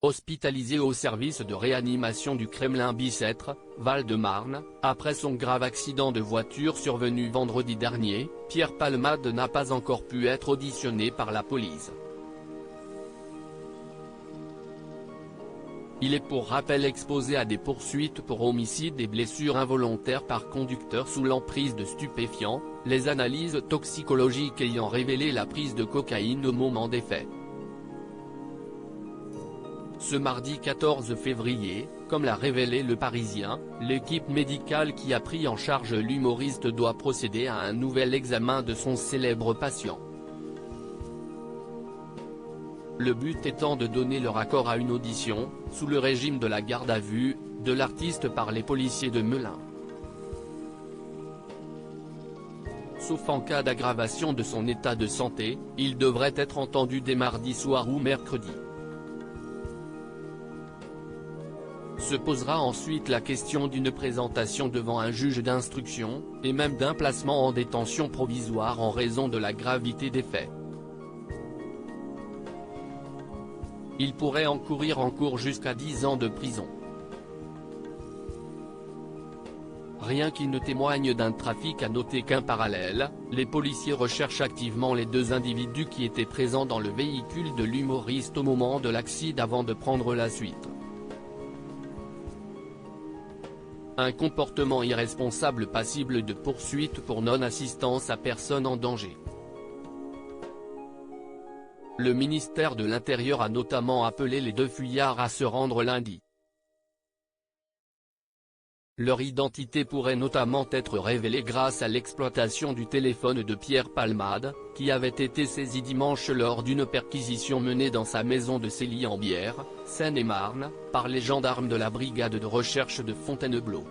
hospitalisé au service de réanimation du Kremlin-Bicêtre, Val-de-Marne, après son grave accident de voiture survenu vendredi dernier. Pierre Palmade n'a pas encore pu être auditionné par la police. Il est pour rappel exposé à des poursuites pour homicide et blessures involontaires par conducteur sous l'emprise de stupéfiants, les analyses toxicologiques ayant révélé la prise de cocaïne au moment des faits. Ce mardi 14 février, comme l'a révélé Le Parisien, l'équipe médicale qui a pris en charge l'humoriste doit procéder à un nouvel examen de son célèbre patient. Le but étant de donner leur accord à une audition, sous le régime de la garde à vue, de l'artiste par les policiers de Melun. Sauf en cas d'aggravation de son état de santé, il devrait être entendu dès mardi soir ou mercredi. Se posera ensuite la question d'une présentation devant un juge d'instruction, et même d'un placement en détention provisoire en raison de la gravité des faits. Il pourrait encourir en cours jusqu'à 10 ans de prison. Rien qui ne témoigne d'un trafic. À noter qu'en parallèle, les policiers recherchent activement les deux individus qui étaient présents dans le véhicule de l'humoriste au moment de l'accident avant de prendre la suite. Un comportement irresponsable passible de poursuite pour non-assistance à personne en danger. Le ministère de l'Intérieur a notamment appelé les deux fuyards à se rendre lundi. Leur identité pourrait notamment être révélée grâce à l'exploitation du téléphone de Pierre Palmade, qui avait été saisi dimanche lors d'une perquisition menée dans sa maison de Célie-en-Bière, Seine-et-Marne, par les gendarmes de la brigade de recherche de Fontainebleau.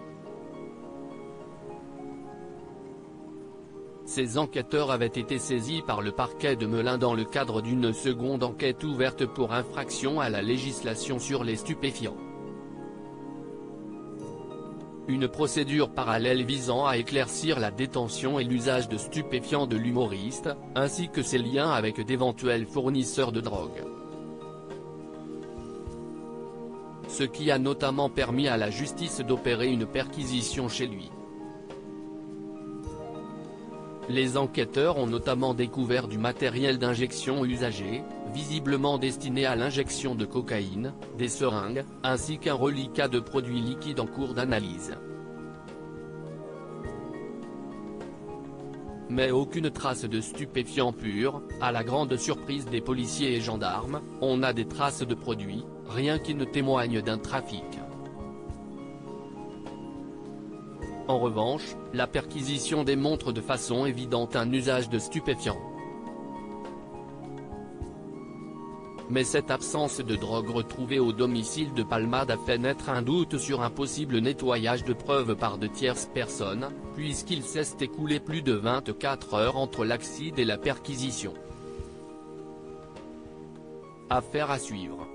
Ces enquêteurs avaient été saisis par le parquet de Melun dans le cadre d'une seconde enquête ouverte pour infraction à la législation sur les stupéfiants. Une procédure parallèle visant à éclaircir la détention et l'usage de stupéfiants de l'humoriste, ainsi que ses liens avec d'éventuels fournisseurs de drogue. Ce qui a notamment permis à la justice d'opérer une perquisition chez lui. Les enquêteurs ont notamment découvert du matériel d'injection usagé, visiblement destiné à l'injection de cocaïne, des seringues, ainsi qu'un reliquat de produits liquides en cours d'analyse. Mais aucune trace de stupéfiants purs. À la grande surprise des policiers et gendarmes, on a des traces de produits, rien qui ne témoigne d'un trafic. En revanche, la perquisition démontre de façon évidente un usage de stupéfiants. Mais cette absence de drogue retrouvée au domicile de Palmade a fait naître un doute sur un possible nettoyage de preuves par de tierces personnes, puisqu'il s'est écoulé plus de 24 heures entre l'accident et la perquisition. Affaire à suivre.